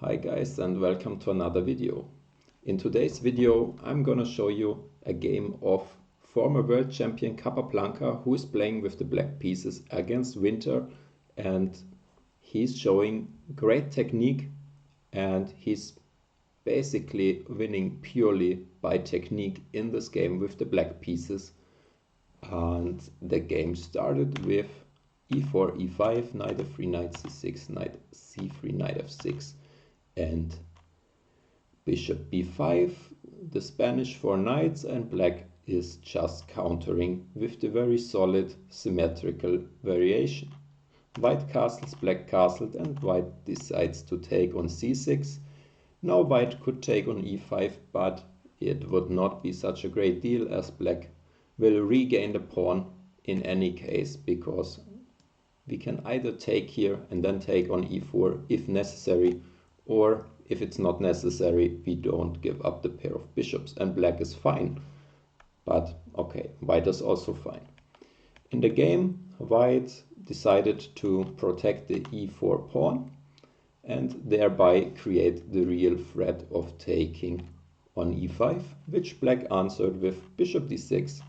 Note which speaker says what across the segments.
Speaker 1: Hi guys, and welcome to another video. In today's video I'm gonna show you a game of former world champion Capablanca, who is playing with the black pieces against Winter, and he's showing great technique and he's basically winning purely by technique in this game with the black pieces. And the game started with e4, e5, knight f3, knight c6, knight c3, knight f6, and bishop b5, the Spanish for knights, and black is just countering with the very solid symmetrical variation. White castles, black castled, and white decides to take on c6. Now white could take on e5, but it would not be such a great deal, as black will regain the pawn in any case, because we can either take here and then take on e4 if necessary, or if it's not necessary, we don't give up the pair of bishops, and black is fine. But okay, white is also fine. In the game, white decided to protect the e4 pawn and thereby create the real threat of taking on e5, which black answered with bishop d6,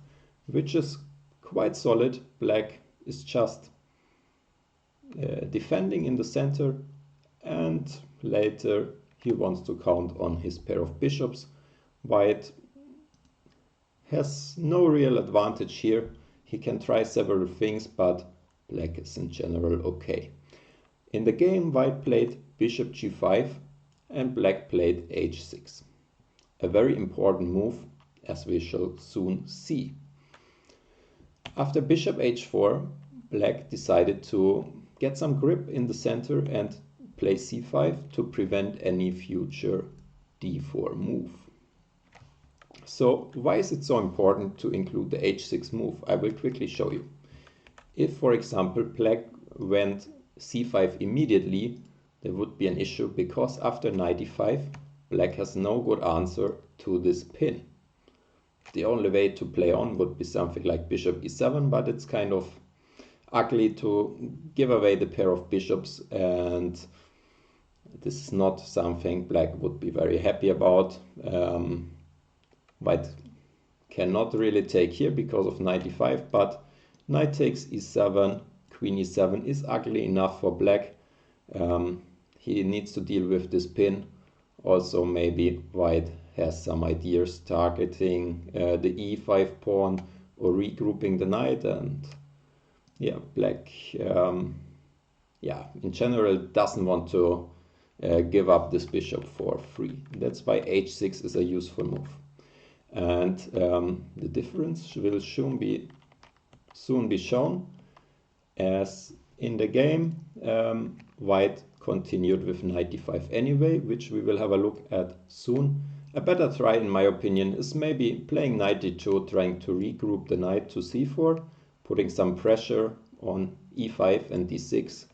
Speaker 1: which is quite solid. Black is just defending in the center, and later he wants to count on his pair of bishops. White has no real advantage here. He can try several things, but black is in general okay. In the game, white played bishop g5 and black played h6. A very important move, as we shall soon see. After bishop h4, black decided to get some grip in the center and play c5 to prevent any future d4 move. So why is it so important to include the h6 move? I will quickly show you. If, for example, black went c5 immediately, there would be an issue, because after knight e5, black has no good answer to this pin. The only way to play on would be something like bishop e7, but it's kind of ugly to give away the pair of bishops, and this is not something black would be very happy about. White cannot really take here because of knight e5, but knight takes e7, queen e7 is ugly enough for black. He needs to deal with this pin. Also, maybe white has some ideas targeting the e5 pawn or regrouping the knight, and yeah, black in general doesn't want to give up this bishop for free. That's why h6 is a useful move. And the difference will soon be shown, as in the game white continued with knight d5 anyway, which we will have a look at soon. A better try, in my opinion, is maybe playing knight d2, trying to regroup the knight to c4, putting some pressure on e5 and d6.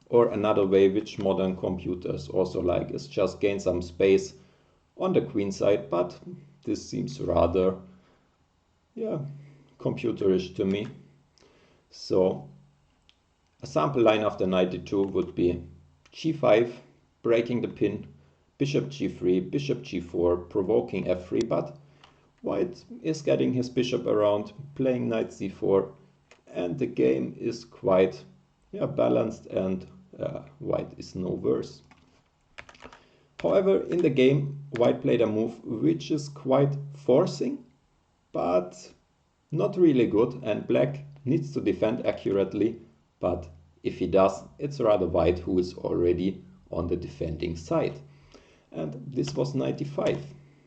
Speaker 1: Or another way, which modern computers also like, is just gain some space on the queen side, but this seems rather computerish to me. So a sample line after knight d2 would be g5, breaking the pin, bishop g3, bishop g4, provoking f3, but white is getting his bishop around, playing knight c4, and the game is quite balanced, and white is no worse. However, in the game, white played a move which is quite forcing, but not really good, and black needs to defend accurately, but if he does, it's rather white who is already on the defending side. And this was knight e5.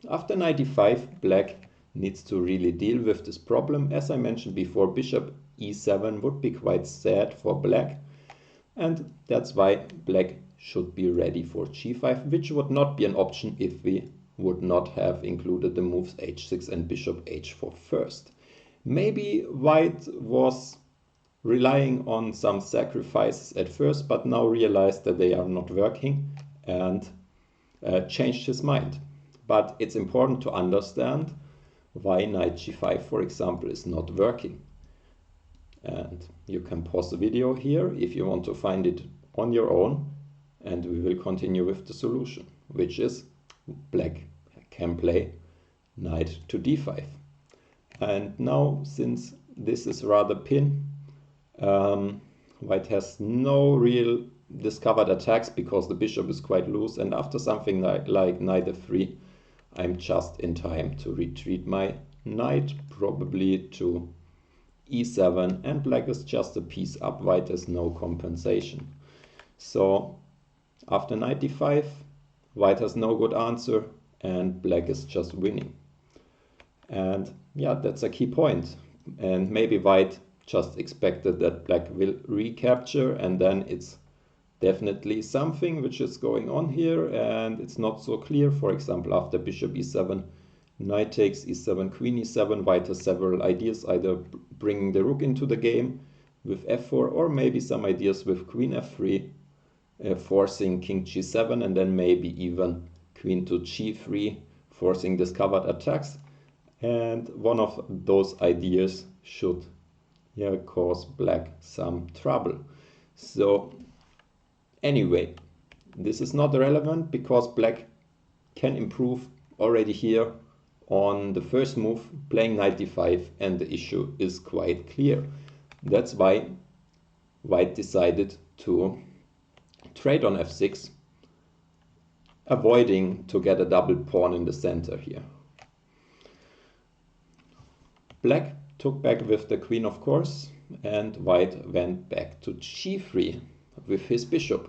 Speaker 1: After knight e5, black needs to really deal with this problem. As I mentioned before, bishop e7 would be quite sad for black, and that's why black should be ready for g5, which would not be an option if we would not have included the moves h6 and bishop h4 first. Maybe white was relying on some sacrifices at first, but now realized that they are not working, and changed his mind. But it's important to understand why knight g5, for example, is not working. And you can pause the video here if you want to find it on your own. and we will continue with the solution, which is black can play knight to d5. And now, since this is rather pin, white has no real discovered attacks because the bishop is quite loose, and after something like knight f3, I'm just in time to retreat my knight, probably to e7, and black is just a piece up, white has no compensation. So after knight d5, white has no good answer, and black is just winning. And yeah, that's a key point. And maybe white just expected that black will recapture, and then it's definitely something which is going on here, and it's not so clear. For example, after bishop e7, knight takes e7, queen e7, white has several ideas, either bringing the rook into the game with f4, or maybe some ideas with queen f3, forcing king g7, and then maybe even queen to g3, forcing discovered attacks. And one of those ideas should cause black some trouble. So anyway, this is not relevant because black can improve already here on the first move, playing knight d5, and the issue is quite clear. That's why white decided to trade on f6, avoiding to get a double pawn in the center here. Black took back with the queen, of course, and white went back to g3 with his bishop.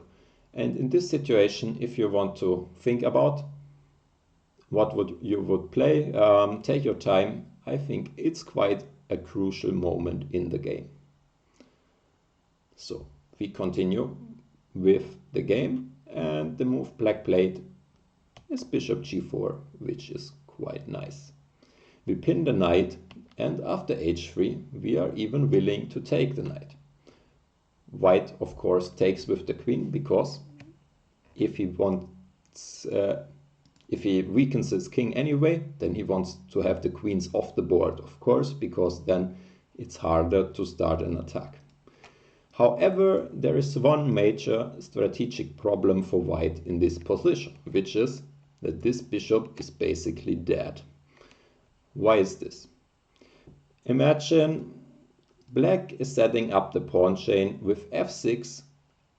Speaker 1: And in this situation, if you want to think about what you would play, take your time. I think it's quite a crucial moment in the game. So we continue with the game, and the move black played is bishop g4, which is quite nice. We pin the knight, and after h3 we are even willing to take the knight. White, of course, takes with the queen, because if he weakens his king anyway, then he wants to have the queens off the board, of course, because then it's harder to start an attack. However, there is one major strategic problem for white in this position, which is that this bishop is basically dead. Why is this? Imagine black is setting up the pawn chain with f6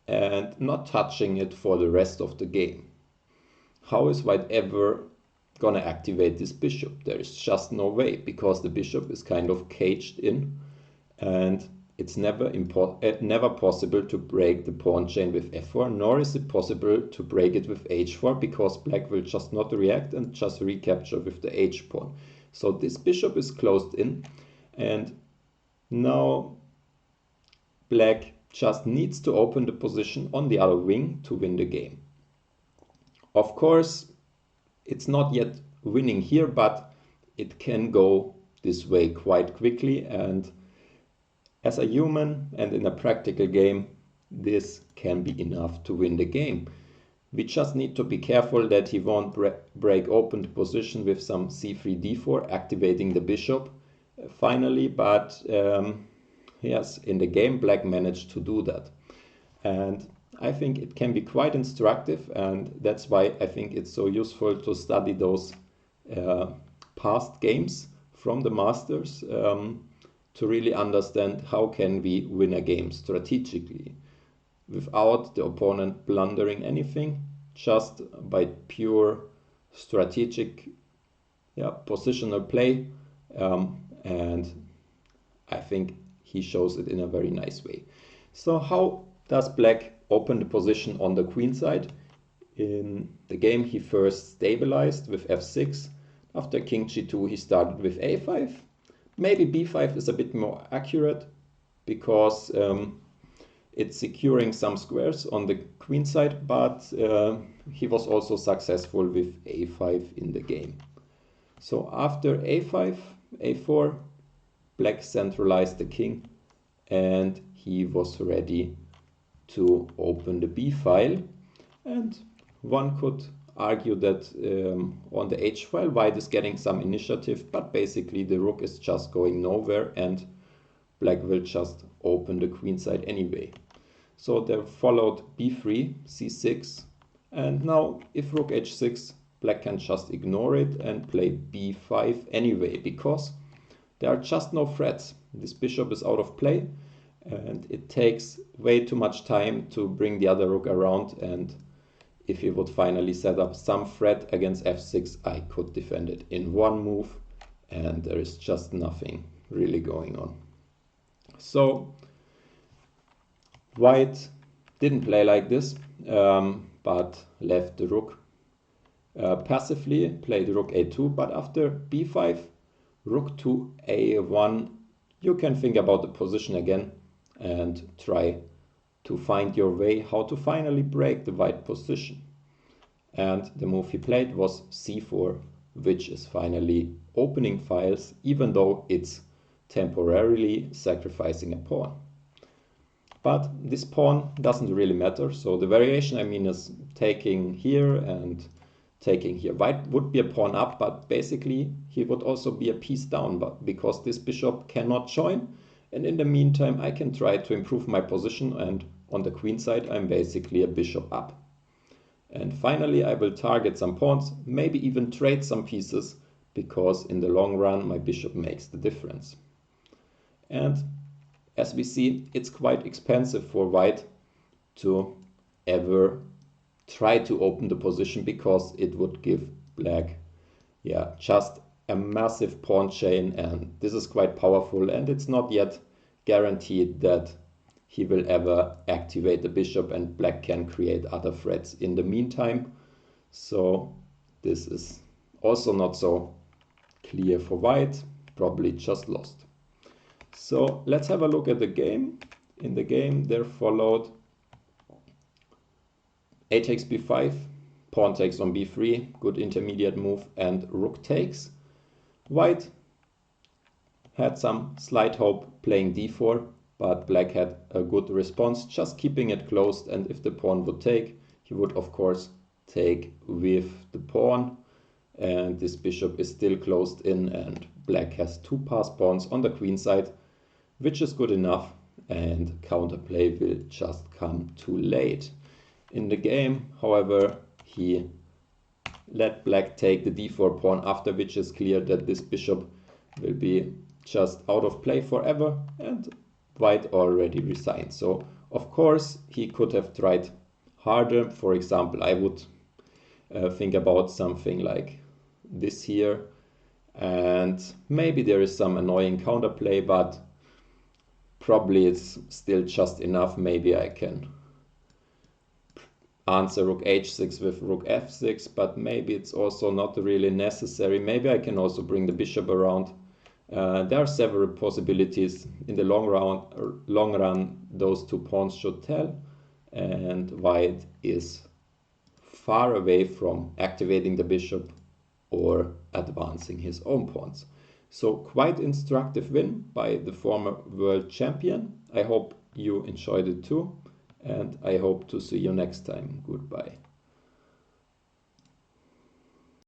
Speaker 1: and not touching it for the rest of the game. How is white ever gonna activate this bishop? There is just no way, because the bishop is kind of caged in, and it's never possible to break the pawn chain with f4, nor is it possible to break it with h4, because black will just not react and just recapture with the h pawn. So this bishop is closed in, and now black just needs to open the position on the other wing to win the game. Of course, it's not yet winning here, but it can go this way quite quickly, and as a human and in a practical game, this can be enough to win the game. We just need to be careful that he won't break open the position with some c3, d4, activating the bishop finally, but yes, in the game black managed to do that. And I think it can be quite instructive, and that's why I think it's so useful to study those past games from the masters, to really understand how can we win a game strategically without the opponent blundering anything, just by pure strategic positional play, and I think he shows it in a very nice way. So how does black open the position on the queen side? In the game he first stabilized with f6. After king g2 he started with a5. Maybe b5 is a bit more accurate, because it's securing some squares on the queen side, but he was also successful with a5 in the game. So after a5, a4, black centralized the king, and he was ready to open the b file. And one could argue that on the h file white is getting some initiative, but basically the rook is just going nowhere, and black will just open the queen side anyway. So they followed b3, c6, and now if rook h6, black can just ignore it and play b5 anyway, because there are just no threats. This bishop is out of play, and it takes way too much time to bring the other rook around, and if he would finally set up some threat against f6, I could defend it in one move, and there is just nothing really going on. So white didn't play like this, but left the rook passively, played rook a2, but after b5, rook to a1, you can think about the position again and try to find your way how to finally break the white position. And the move he played was c4, which is finally opening files, even though it's temporarily sacrificing a pawn. But this pawn doesn't really matter, so the variation I mean is taking here and taking here. White would be a pawn up, but basically he would also be a piece down, but because this bishop cannot join, and in the meantime I can try to improve my position, and on the queen side I'm basically a bishop up. And finally I will target some pawns, maybe even trade some pieces, because in the long run my bishop makes the difference. And as we see, it's quite expensive for white to ever try to open the position, because it would give black just a massive pawn chain, and this is quite powerful, and it's not yet guaranteed that he will ever activate the bishop and black can create other threats in the meantime. So this is also not so clear for white, probably just lost. So let's have a look at the game. In the game there followed a takes b5, pawn takes on b3, good intermediate move, and rook takes. White had some slight hope playing d4, but black had a good response, just keeping it closed, and if the pawn would take, he would of course take with the pawn, and this bishop is still closed in, and black has two passed pawns on the queen side, which is good enough, and counterplay will just come too late. In the game, however, he let black take the d4 pawn, after which is clear that this bishop will be just out of play forever, and white already resigned. So of course he could have tried harder. For example, I would think about something like this here, and maybe there is some annoying counterplay, but probably it's still just enough. Maybe I can answer rook h6 with rook f6, but maybe it's also not really necessary. Maybe I can also bring the bishop around. There are several possibilities. In the long run, those two pawns should tell, and white is far away from activating the bishop or advancing his own pawns. So quite instructive win by the former world champion. I hope you enjoyed it too, and I hope to see you next time. Goodbye.